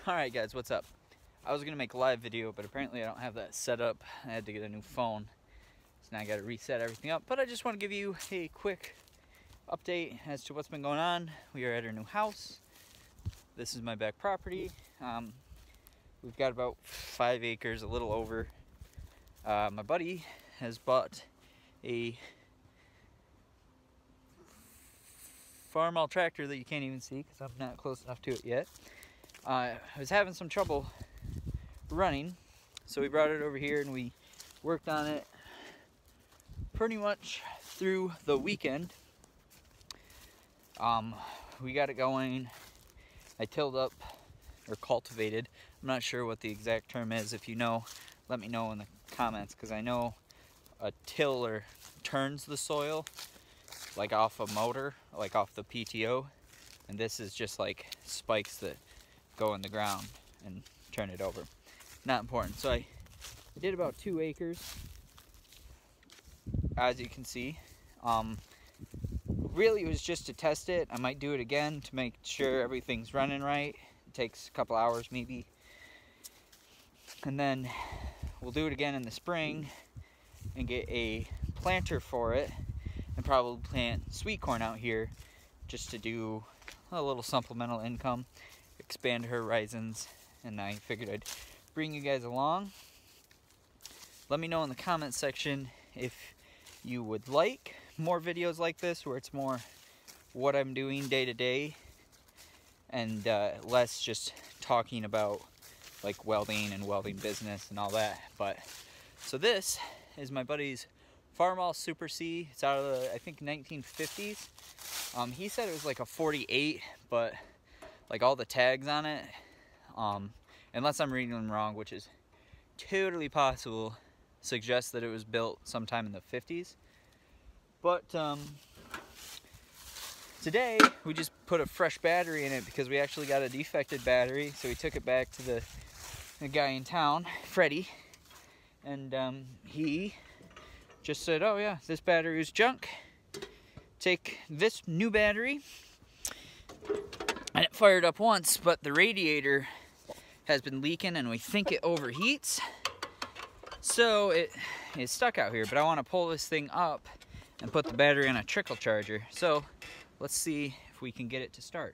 Alright guys, what's up? I was gonna make a live video, but apparently I don't have that set up. I had to get a new phone, so now I gotta reset everything up. But I just want to give you a quick update as to what's been going on. We are at our new house. This is my back property. We've got about 5 acres, a little over. My buddy has bought a Farmall tractor that you can't even see because I'm not close enough to it yet. I was having some trouble running, so we brought it over here and we worked on it pretty much through the weekend. We got it going. I tilled up, or cultivated. I'm not sure what the exact term is. If you know, let me know in the comments, because I know a tiller turns the soil like off a motor, like off the PTO, and this is just like spikes that go in the ground and turn it over. Not important. So I did about 2 acres, as you can see. Really it was just to test it. I might do it again to make sure everything's running right. It takes a couple hours maybe, and then we'll do it again in the spring and get a planter for it and probably plant sweet corn out here just to do a little supplemental income, expand horizons, and I figured I'd bring you guys along. Let me know in the comment section if you would like more videos like this, where it's more what I'm doing day to day and less just talking about like welding and welding business and all that. But so this is my buddy's Farmall Super C. It's out of the, I think, 1950s. He said it was like a 48, but like all the tags on it, unless I'm reading them wrong, which is totally possible, suggests that it was built sometime in the 50s. But today we just put a fresh battery in it because we actually got a defected battery, so we took it back to the guy in town, Freddie, and he just said, oh yeah, this battery is junk, take this new battery. And it fired up once, but the radiator has been leaking and we think it overheats, so it is stuck out here. But I want to pull this thing up and put the battery on a trickle charger, so let's see if we can get it to start.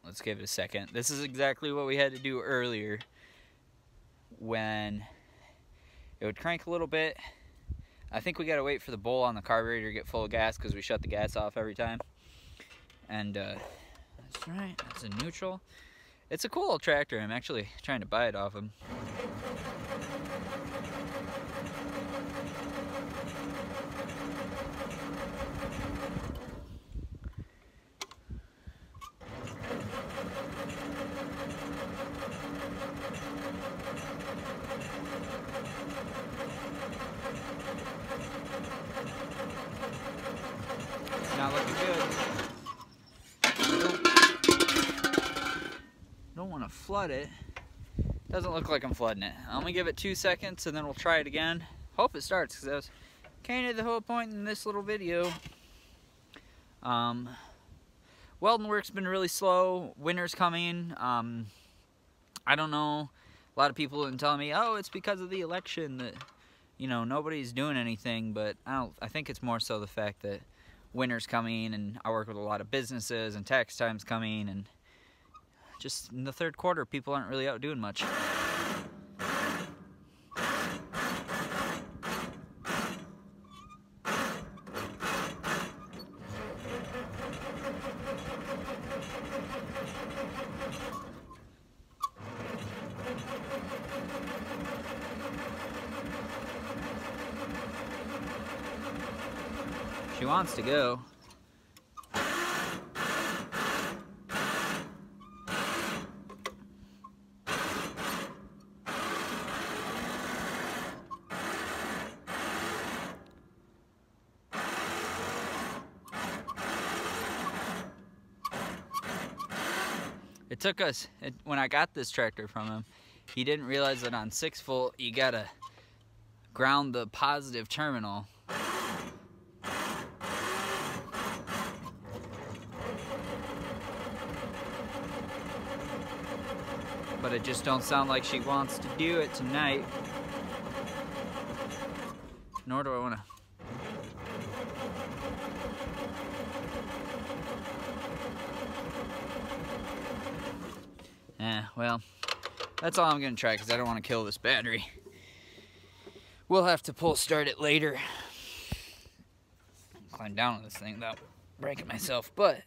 Let's give it a second. This is exactly what we had to do earlier when it would crank a little bit. I think we gotta wait for the bowl on the carburetor to get full of gas because we shut the gas off every time. And that's right, that's a neutral. It's a cool old tractor. I'm actually trying to buy it off him. Not looking good. Don't want to flood it. Doesn't look like I'm flooding it. I'm gonna give it 2 seconds and then we'll try it again. Hope it starts, because that was kind of the whole point in this little video. Welding work's been really slow. Winter's coming. I don't know. A lot of people have been telling me, oh, it's because of the election that, you know, nobody's doing anything, but I think it's more so the fact that winter's coming, and I work with a lot of businesses, and tax time's coming, and just in the third quarter people aren't really out doing much. She wants to go. It took us, when I got this tractor from him, he didn't realize that on 6 volt you gotta ground the positive terminal. But it just don't sound like she wants to do it tonight. Nor do I want to. Well, that's all I'm going to try because I don't want to kill this battery. We'll have to pull start it later. Climb down on this thing without breaking myself, but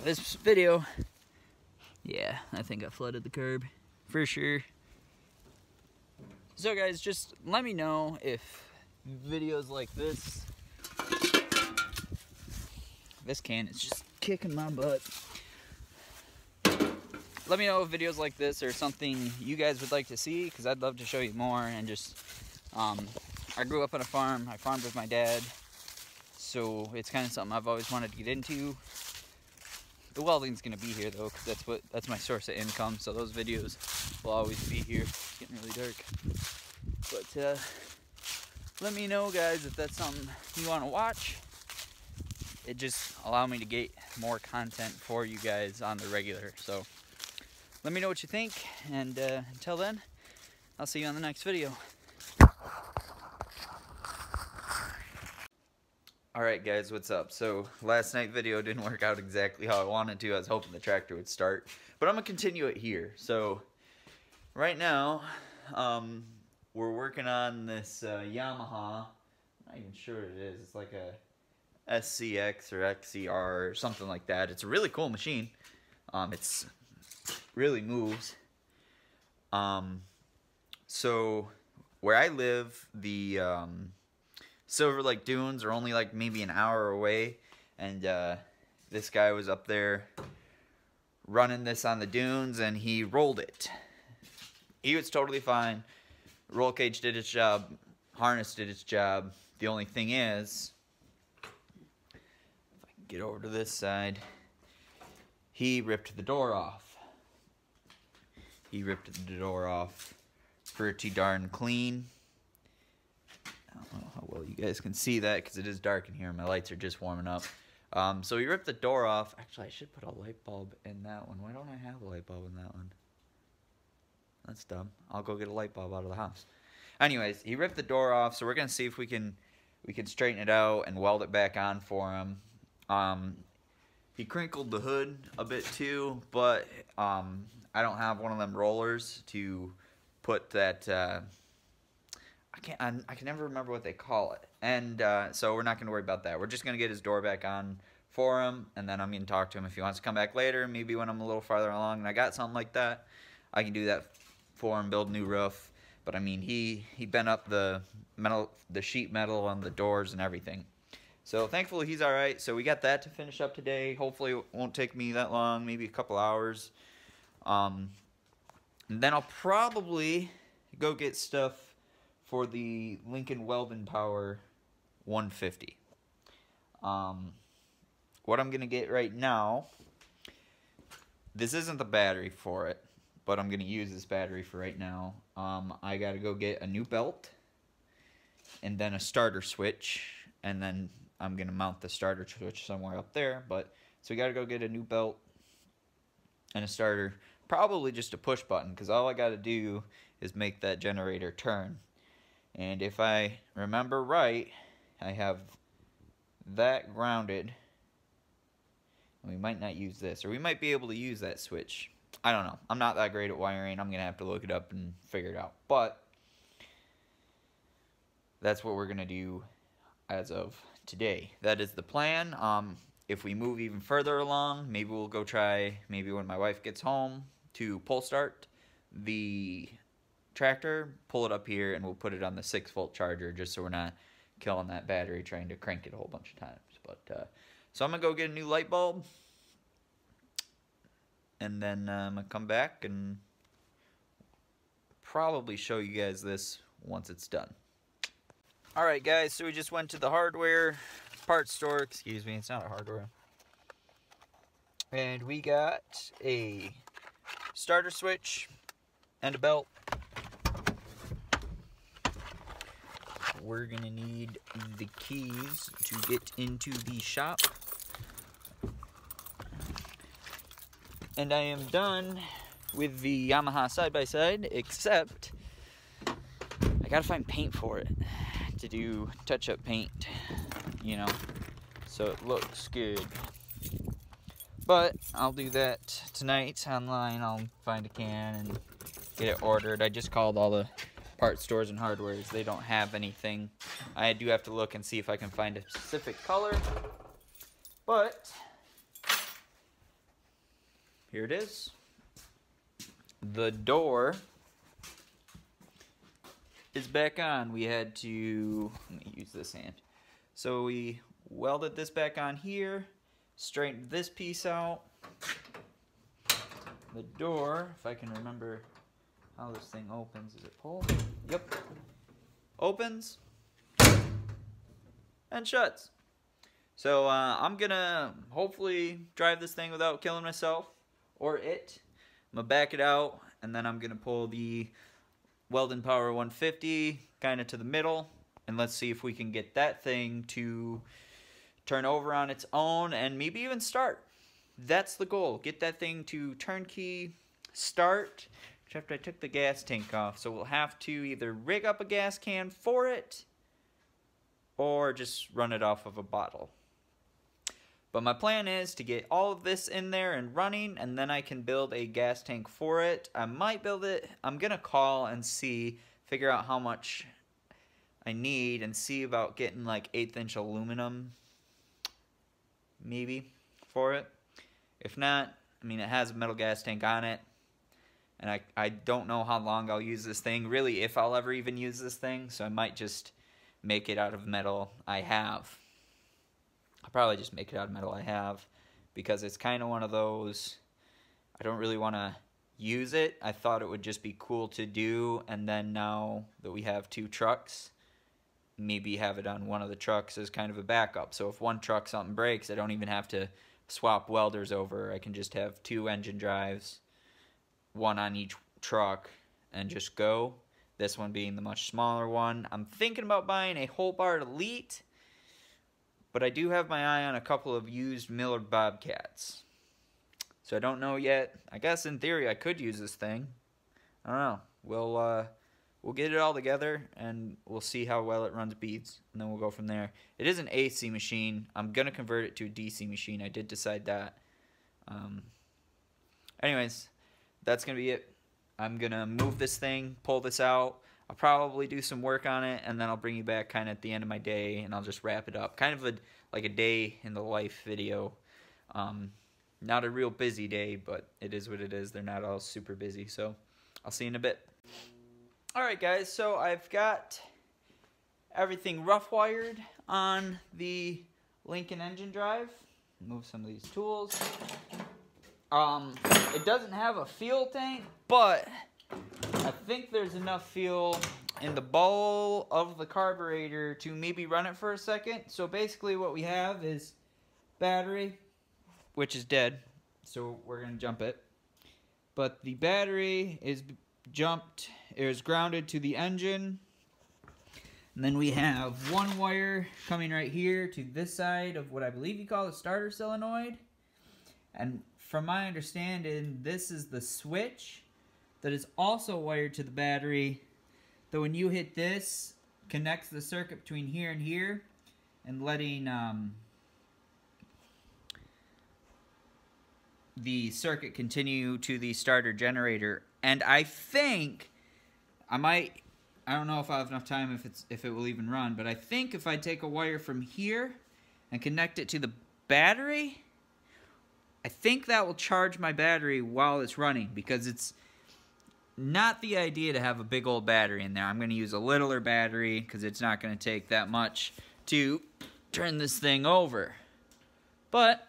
this video, yeah, I think I flooded the curb for sure. So guys, just let me know if videos like this can is just kicking my butt. Let me know if videos like this are something you guys would like to see, because I'd love to show you more. And just I grew up on a farm. I farmed with my dad, so it's kind of something I've always wanted to get into. The welding's gonna be here though, because that's my source of income. So those videos will always be here. It's getting really dark. But let me know, guys, if that's something you want to watch. It just allows me to get more content for you guys on the regular. So let me know what you think, and until then, I'll see you on the next video. Alright guys, what's up? So last night video didn't work out exactly how I wanted to. I was hoping the tractor would start, but I'm going to continue it here. So right now, we're working on this Yamaha. I'm not even sure what it is. It's like a SCX or XCR or something like that. It's a really cool machine. It's really moves. So where I live, the Silver Lake Dunes are only like maybe an hour away, and this guy was up there running this on the dunes, and he rolled it. He was totally fine. Roll cage did its job, harness did its job. The only thing is, if I can get over to this side, he ripped the door off. He ripped the door off pretty darn clean. I don't know how well you guys can see that because it is dark in here. My lights are just warming up. So he ripped the door off. Actually, I should put a light bulb in that one. Why don't I have a light bulb in that one? That's dumb. I'll go get a light bulb out of the house. Anyways, he ripped the door off, so we're gonna see if we can straighten it out and weld it back on for him. He crinkled the hood a bit too, but I don't have one of them rollers to put that. I can never remember what they call it, and so we're not gonna worry about that. We're just gonna get his door back on for him, and then I'm gonna talk to him if he wants to come back later. Maybe when I'm a little farther along and I got something like that, I can do that for him, build a new roof. But I mean, he bent up the metal, the sheet metal on the doors and everything. So thankfully he's all right. So we got that to finish up today. Hopefully it won't take me that long, maybe a couple hours. And then I'll probably go get stuff for the Lincoln Weldon Power 150. What I'm gonna get right now, this isn't the battery for it, but I'm gonna use this battery for right now. I gotta go get a new belt and then a starter switch, and then I'm gonna mount the starter switch somewhere up there. But so we gotta go get a new belt and a starter, probably just a push button, because all I gotta do is make that generator turn. And if I remember right, I have that grounded, and we might not use this, or we might be able to use that switch. I don't know. I'm not that great at wiring. I'm gonna have to look it up and figure it out. But that's what we're gonna do as of today. That is the plan. If we move even further along, maybe we'll go try, maybe when my wife gets home, to pull start the tractor, pull it up here, and we'll put it on the 6-volt charger, just so we're not killing that battery trying to crank it a whole bunch of times. But so I'm gonna go get a new light bulb, and then I'm gonna come back and probably show you guys this once it's done. Alright guys, so we just went to the hardware parts store, excuse me, it's not a hardware, and we got a starter switch and a belt. We're gonna need the keys to get into the shop. And I am done with the Yamaha side-by-side, except I gotta find paint for it to do touch-up paint, you know, so it looks good. But I'll do that tonight online. I'll find a can and get it ordered. I just called all the part stores and hardwares. They don't have anything. I do have to look and see if I can find a specific color. But here it is. The door is back on. We had to, let me use this hand. So we welded this back on here, straightened this piece out. The door, if I can remember how this thing opens, is it pull? Yep. Opens and shuts. So I'm gonna hopefully drive this thing without killing myself or it. I'm gonna back it out, and then I'm gonna pull the Weldon Power 150 kind of to the middle, and let's see if we can get that thing to turn over on its own and maybe even start. That's the goal. Get that thing to turnkey start after I took the gas tank off. So we'll have to either rig up a gas can for it or just run it off of a bottle. But my plan is to get all of this in there and running, and then I can build a gas tank for it. I might build it. I'm going to call and see, figure out how much I need and see about getting like 1/8" aluminum maybe for it. If not, I mean, it has a metal gas tank on it, and I don't know how long I'll use this thing, really, if I'll ever even use this thing, so I might just make it out of metal I have. I'll probably just make it out of metal I have, because it's kind of one of those, I don't really want to use it. I thought it would just be cool to do, and then now that we have 2 trucks, maybe have it on one of the trucks as kind of a backup. So if one truck something breaks, I don't even have to swap welders over. I can just have 2 engine drives, 1 on each truck, and just go. This one being the much smaller one. I'm thinking about buying a Hobart Elite, but I do have my eye on a couple of used Miller Bobcats. So I don't know yet. I guess in theory I could use this thing. I don't know. We'll get it all together and we'll see how well it runs beads, and then we'll go from there. It is an AC machine. I'm gonna convert it to a DC machine. I did decide that. Anyways, that's gonna be it. I'm gonna move this thing, pull this out. I'll probably do some work on it, and then I'll bring you back kind of at the end of my day, and I'll just wrap it up. Kind of like a day in the life video. Not a real busy day, but it is what it is. They're not all super busy, so I'll see you in a bit. Alright guys, so I've got everything rough wired on the Lincoln engine drive. Move some of these tools. It doesn't have a fuel tank, but I think there's enough fuel in the bowl of the carburetor to maybe run it for a second. So basically what we have is battery, which is dead, so we're going to jump it. But the battery is grounded to the engine. And then we have 1 wire coming right here to this side of what I believe you call the starter solenoid. And from my understanding, this is the switch that is also wired to the battery, that when you hit this, connects the circuit between here and here, and letting the circuit continue to the starter generator. And I think I don't know if I have enough time if it will even run, but I think if I take a wire from here and connect it to the battery, I think that will charge my battery while it's running, because it's not the idea to have a big old battery in there. I'm going to use a littler battery because it's not going to take that much to turn this thing over. But,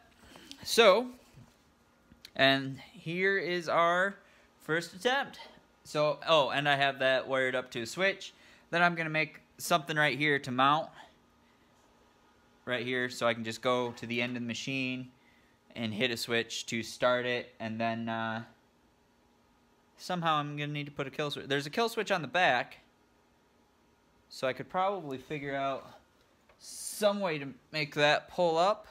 so, and here is our first attempt. So, oh, and I have that wired up to a switch. Then I'm going to make something right here to mount. Right here, so I can just go to the end of the machine and hit a switch to start it, and then somehow I'm going to need to put a kill switch. There's a kill switch on the back, so I could probably figure out some way to make that pull up,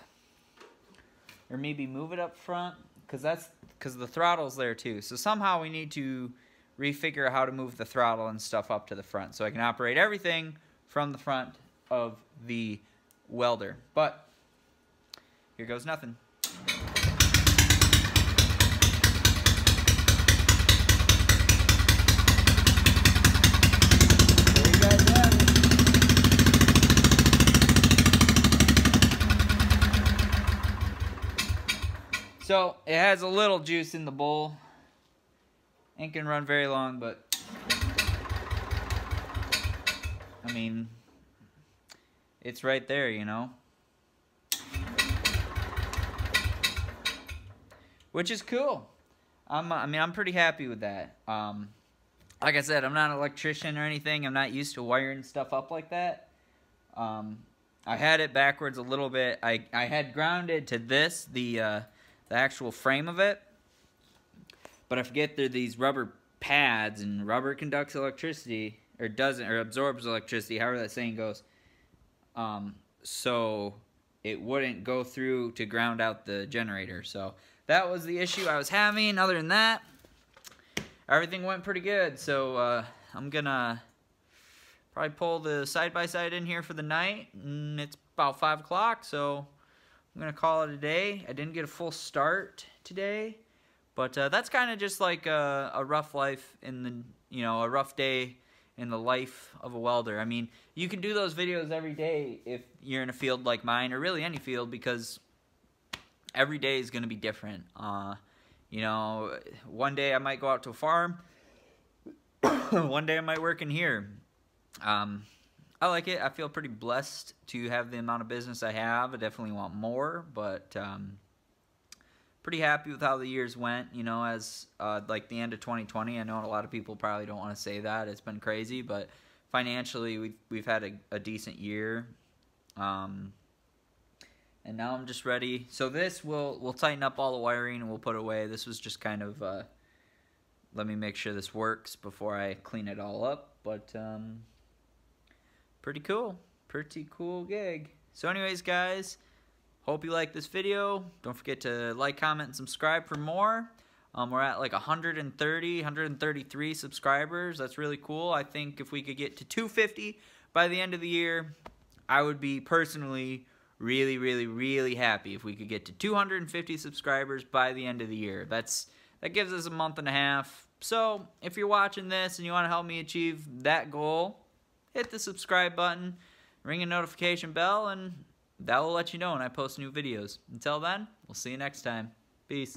or maybe move it up front, because the throttle's there too. So somehow we need to refigure how to move the throttle and stuff up to the front, so I can operate everything from the front of the welder. But here goes nothing. There you guys have it. So it has a little juice in the bowl. Ain't gonna run very long, but I mean, it's right there, you know. Which is cool. I'm pretty happy with that. Like I said, I'm not an electrician or anything. I'm not used to wiring stuff up like that. I had it backwards a little bit. I had grounded to this, the actual frame of it. But I forget there are these rubber pads, and rubber conducts electricity, or doesn't, or absorbs electricity, however that saying goes. So it wouldn't go through to ground out the generator. So that was the issue I was having. Other than that, everything went pretty good. So I'm gonna probably pull the side-by-side in here for the night, and it's about 5 o'clock, so I'm gonna call it a day. I didn't get a full start today, but that's kind of just like a rough life in the, you know, a rough day in the life of a welder. I mean, you can do those videos every day if you're in a field like mine, or really any field, because every day is going to be different. You know, one day I might go out to a farm, one day I might work in here. I like it. I feel pretty blessed to have the amount of business I have. I definitely want more, but pretty happy with how the years went, you know, as like the end of 2020. I know a lot of people probably don't want to say that. It's been crazy, but financially we've had a decent year. And now I'm just ready. So this we'll tighten up all the wiring and we'll put it away. This was just kind of let me make sure this works before I clean it all up. But pretty cool gig. So anyways, guys, hope you like this video. Don't forget to like, comment, and subscribe for more. We're at like 133 subscribers. That's really cool. I think if we could get to 250 by the end of the year, I would be personally really happy if we could get to 250 subscribers by the end of the year. That gives us a month and a half. So if you're watching this and you want to help me achieve that goal, hit the subscribe button, ring a notification bell, and that will let you know when I post new videos. Until then, we'll see you next time. Peace.